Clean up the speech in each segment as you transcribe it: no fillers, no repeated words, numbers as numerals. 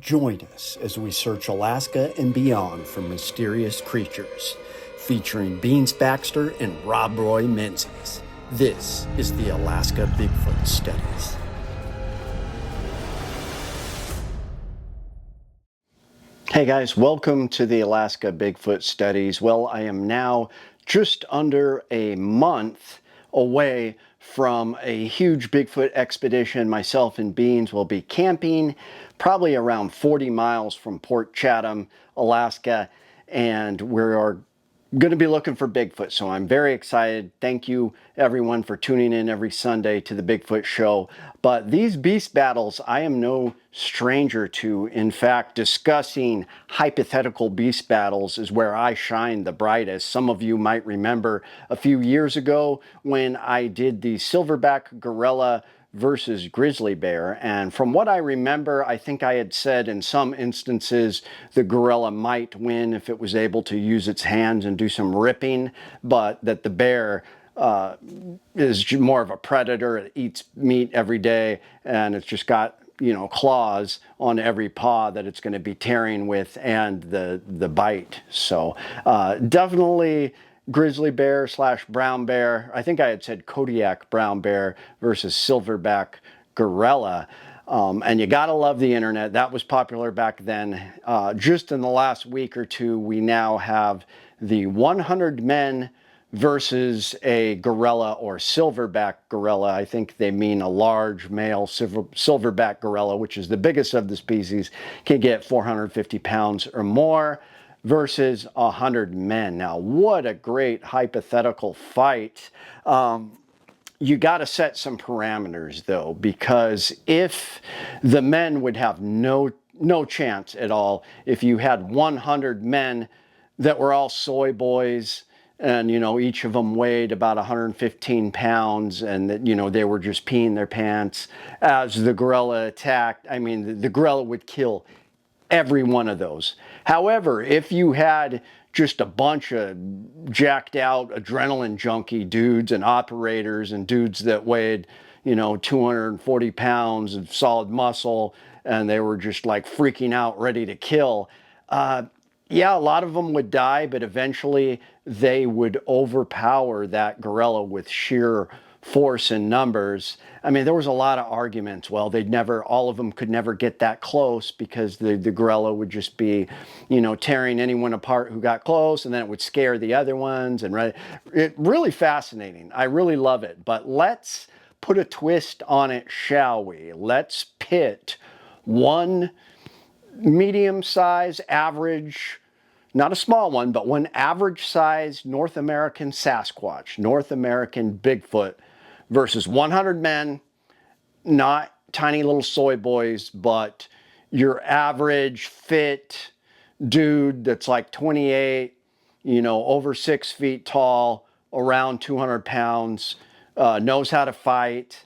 Join us as we search Alaska and beyond for mysterious creatures, featuring Beans Baxter and Rob Roy Menzies. This is the Alaska Bigfoot Studies. Hey guys, welcome to the Alaska Bigfoot Studies. Well, I am now just under a month away from a huge Bigfoot expedition. Myself and Beans will be camping probably around 40 miles from Port Chatham, Alaska, and we are going to be looking for Bigfoot, so I'm very excited. Thank you everyone for tuning in every Sunday to the Bigfoot Show. But these beast battles, I am no stranger to. In fact, discussing hypothetical beast battles is where I shine the brightest. Some of you might remember a few years ago when I did the silverback gorilla versus grizzly bear, and from what I remember, I think I had said in some instances the gorilla might win if it was able to use its hands and do some ripping, but that the bear is more of a predator. It eats meat every day, and it's just got, you know, claws on every paw that it's going to be tearing with, and the bite. So definitely grizzly bear slash brown bear. I think I had said Kodiak brown bear versus silverback gorilla. And you gotta love the internet. That was popular back then. Just in the last week or two, we now have the 100 men versus a gorilla or silverback gorilla. I think they mean a large male silverback gorilla, which is the biggest of the species, can get 450 pounds or more, versus 100 men. Now, what a great hypothetical fight. You got to set some parameters, though, because if the men would have no chance at all, if you had 100 men that were all soy boys, and, you know, each of them weighed about 115 pounds, and that, you know, they were just peeing their pants as the gorilla attacked, I mean, the gorilla would kill every one of those. However, if you had just a bunch of jacked out adrenaline junkie dudes and operators and dudes that weighed, you know, 240 pounds of solid muscle, and they were just like freaking out, ready to kill, yeah, a lot of them would die, but eventually they would overpower that gorilla with sheer force and numbers. I mean, there was a lot of arguments. Well, all of them could never get that close because the gorilla would just be, you know, tearing anyone apart who got close, and then it would scare the other ones. And it really fascinating. I really love it. But let's put a twist on it, shall we? Let's pit one medium-sized, average, not a small one, but one average-sized North American Sasquatch, North American Bigfoot, versus 100 men, not tiny little soy boys, but your average fit dude that's like 28, you know, over 6 feet tall, around 200 pounds, knows how to fight.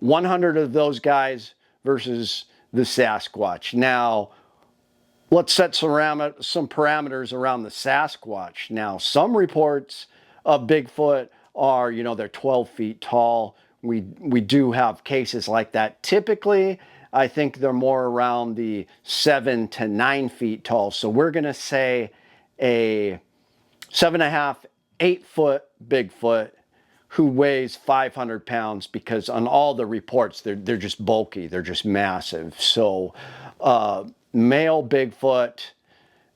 100 of those guys versus the Sasquatch. Now, let's set some parameters around the Sasquatch. Now, some reports of Bigfoot are, you know, they're 12 feet tall. We do have cases like that. Typically, I think they're more around the 7 to 9 feet tall. So we're going to say a 7.5, 8 foot Bigfoot who weighs 500 pounds, because on all the reports, they're just bulky. They're just massive. So, male Bigfoot,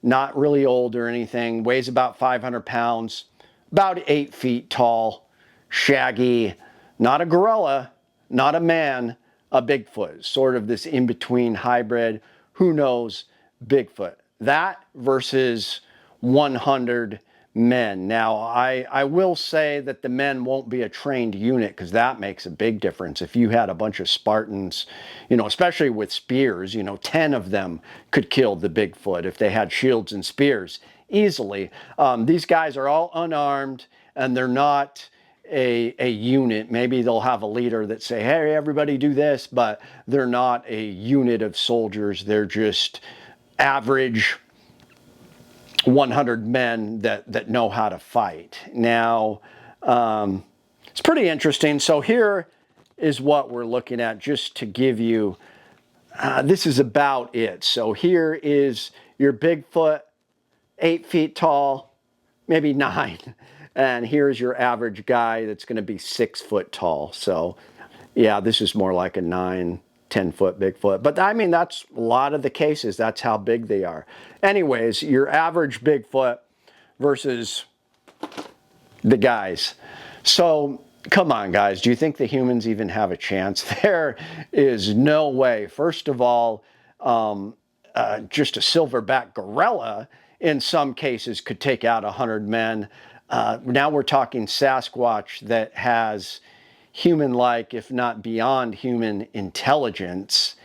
not really old or anything, weighs about 500 pounds, about 8 feet tall, shaggy, not a gorilla, not a man, a Bigfoot, sort of this in-between hybrid, who knows, Bigfoot. That versus 100 men. Now, I will say that the men won't be a trained unit, because that makes a big difference. If you had a bunch of Spartans, you know, especially with spears, you know, 10 of them could kill the Bigfoot if they had shields and spears easily. These guys are all unarmed, and they're not a unit. Maybe they'll have a leader that say, hey, everybody do this, but they're not a unit of soldiers. They're just average 100 men that know how to fight. Now, it's pretty interesting. So here is what we're looking at, just to give you this is about it. So here is your Bigfoot, 8 feet tall, maybe 9. And here's your average guy that's going to be 6 foot tall. So yeah, this is more like a 9, 10-foot Bigfoot. But I mean, that's a lot of the cases. That's how big they are. Anyways, your average Bigfoot versus the guys. So come on, guys. Do you think the humans even have a chance? There is no way. First of all, just a silverback gorilla in some cases could take out 100 men. Now we're talking Sasquatch that has human-like, if not beyond human intelligence.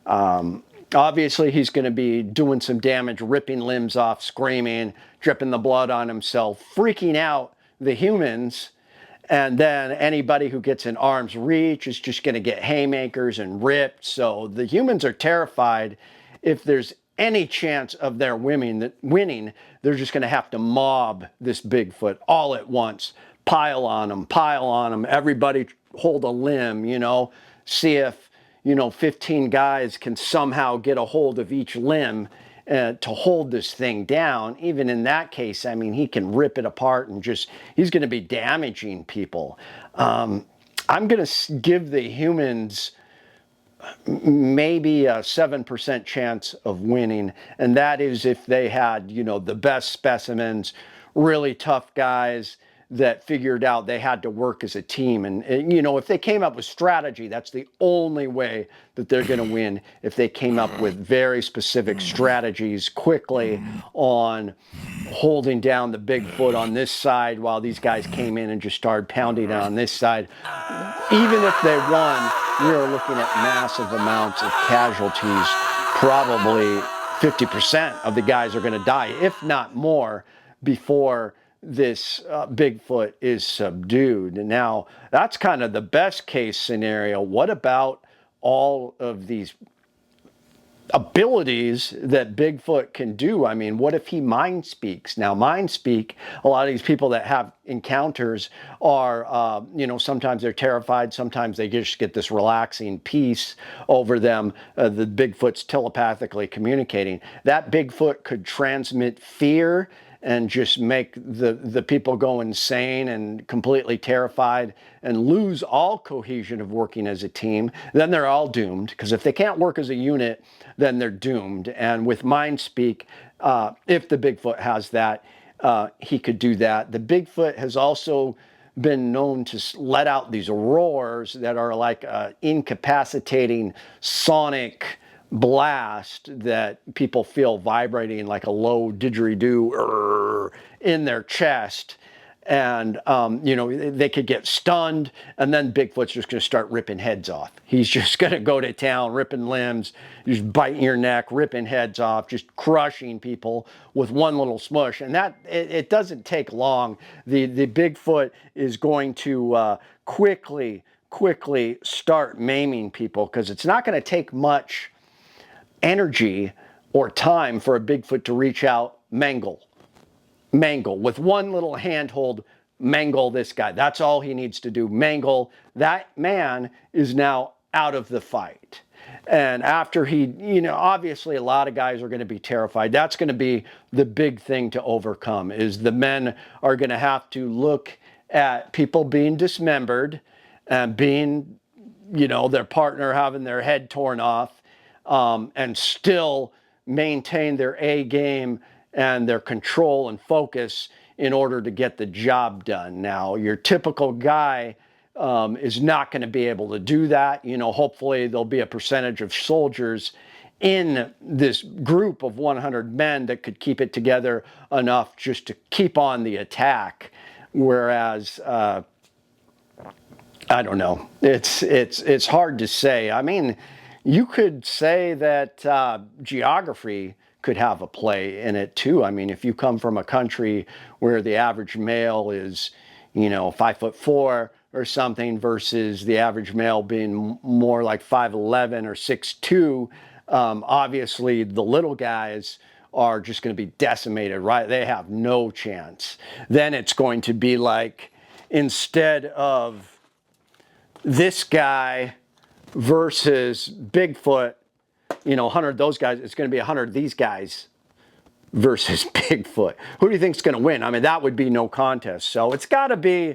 Obviously, he's going to be doing some damage, ripping limbs off, screaming, dripping the blood on himself, freaking out the humans. And then anybody who gets in arm's reach is just going to get haymakers and ripped. So the humans are terrified. If there's any chance of their winning, they're just going to have to mob this Bigfoot all at once. Pile on them. Everybody hold a limb, see if 15 guys can somehow get a hold of each limb to hold this thing down. Even in that case, I mean, he can rip it apart and he's going to be damaging people. I'm going to give the humans maybe a 7% chance of winning. And that is if they had, the best specimens, really tough guys that figured out they had to work as a team. And if they came up with strategy, that's the only way that they're going to win. If they came up with very specific strategies quickly on holding down the Bigfoot on this side while these guys came in and just started pounding on this side. Even if they won, we're looking at massive amounts of casualties. Probably 50% of the guys are going to die, if not more, before this Bigfoot is subdued. And now that's kind of the best case scenario. What about all of these abilities that Bigfoot can do? I mean, what if he mind speaks? Now, mind speak, a lot of these people that have encounters are, sometimes they're terrified. Sometimes they just get this relaxing peace over them. The Bigfoot's telepathically communicating. That Bigfoot could transmit fear and just make the people go insane and completely terrified and lose all cohesion of working as a team. Then they're all doomed, because if they can't work as a unit, then they're doomed. And with mind speak, if the Bigfoot has that, he could do that. The Bigfoot has also been known to let out these roars that are like incapacitating sonic blast that people feel vibrating like a low didgeridoo in their chest. And, they could get stunned, and then Bigfoot's just going to start ripping heads off. He's just going to go to town, ripping limbs, just biting your neck, ripping heads off, just crushing people with one little smush. And that, it doesn't take long. The Bigfoot is going to quickly start maiming people, because it's not going to take much energy or time for a Bigfoot to reach out, mangle with one little handhold, mangle this guy. That's all he needs to do, mangle. That man is now out of the fight. And after he, obviously a lot of guys are going to be terrified. That's going to be the big thing to overcome, is the men are going to have to look at people being dismembered and being, their partner having their head torn off, and still maintain their A game and their control and focus in order to get the job done. Now, your typical guy is not going to be able to do that. Hopefully there'll be a percentage of soldiers in this group of 100 men that could keep it together enough just to keep on the attack. Whereas, I don't know. It's hard to say. I mean, you could say that geography could have a play in it too. I mean, if you come from a country where the average male is, 5'4" or something, versus the average male being more like 5'11" or 6'2", obviously the little guys are just going to be decimated, right? They have no chance. Then it's going to be like, instead of this guy versus Bigfoot, you know, 100 of those guys, it's going to be 100 of these guys versus Bigfoot. Who do you think's going to win? I mean, that would be no contest. So it's got to be,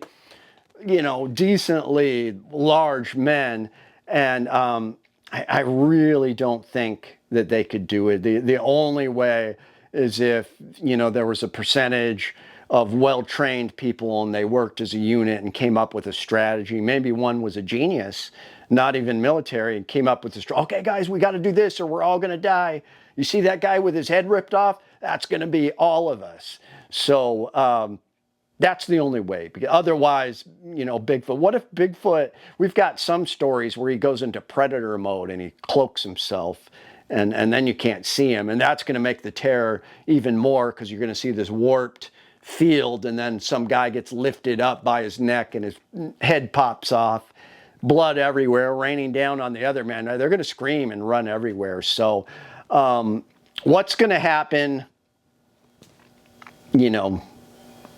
you know, decently large men. And I really don't think that they could do it. The only way is if, you know, there was a percentage of well-trained people and they worked as a unit and came up with a strategy. Maybe one was a genius, not even military, and came up with a strategy. Okay, guys, we got to do this or we're all going to die. You see that guy with his head ripped off? That's going to be all of us. So that's the only way. Because otherwise, you know, Bigfoot. What if Bigfoot, we've got some stories where he goes into predator mode and he cloaks himself and then you can't see him. And that's going to make the terror even more because you're going to see this warped field and then some guy gets lifted up by his neck and his head pops off, blood everywhere, raining down on the other man. They're going to scream and run everywhere. So what's going to happen, you know,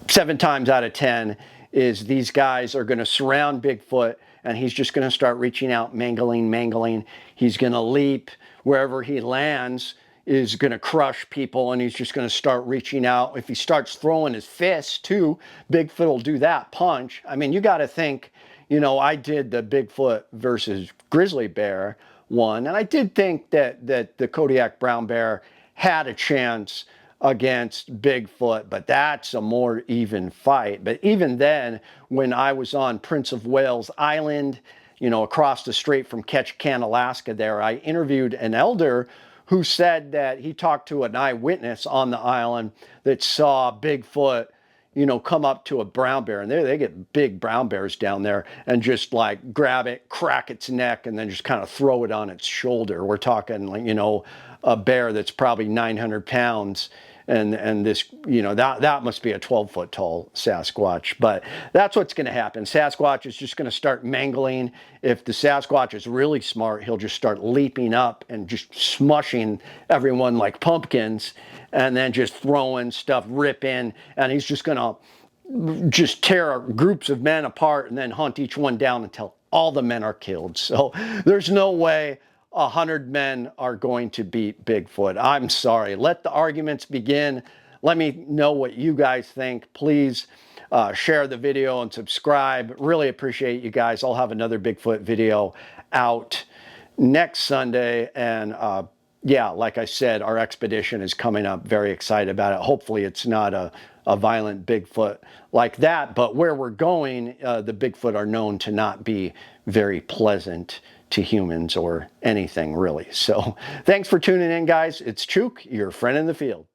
7 times out of 10 is these guys are going to surround Bigfoot and he's just going to start reaching out, mangling. He's going to leap wherever he lands, is going to crush people, and he's just going to start reaching out. If he starts throwing his fists too, Bigfoot will do that punch. I mean, you got to think, you know, I did the Bigfoot versus grizzly bear one, and I did think that the Kodiak brown bear had a chance against Bigfoot, but that's a more even fight. But even then, when I was on Prince of Wales Island, you know, across the strait from Ketchikan, Alaska there, I interviewed an elder who said that he talked to an eyewitness on the island that saw Bigfoot, you know, come up to a brown bear. And they get big brown bears down there and just like grab it, crack its neck, and then just kind of throw it on its shoulder. We're talking like, you know, a bear that's probably 900 pounds. And this, you know, that must be a 12-foot tall Sasquatch. But that's what's going to happen. Sasquatch is just going to start mangling. If the Sasquatch is really smart, he'll just start leaping up and just smushing everyone like pumpkins and then just throwing stuff, ripping. And he's just going to just tear groups of men apart and then hunt each one down until all the men are killed. So there's no way 100 men are going to beat Bigfoot. I'm sorry. Let the arguments begin. Let me know what you guys think. Please share the video and subscribe. Really appreciate you guys. I'll have another Bigfoot video out next Sunday. And yeah, like I said, our expedition is coming up. Very excited about it. Hopefully it's not a violent Bigfoot like that. But where we're going, the Bigfoot are known to not be very pleasant to humans or anything really. So thanks for tuning in, guys. It's Chuke, your friend in the field.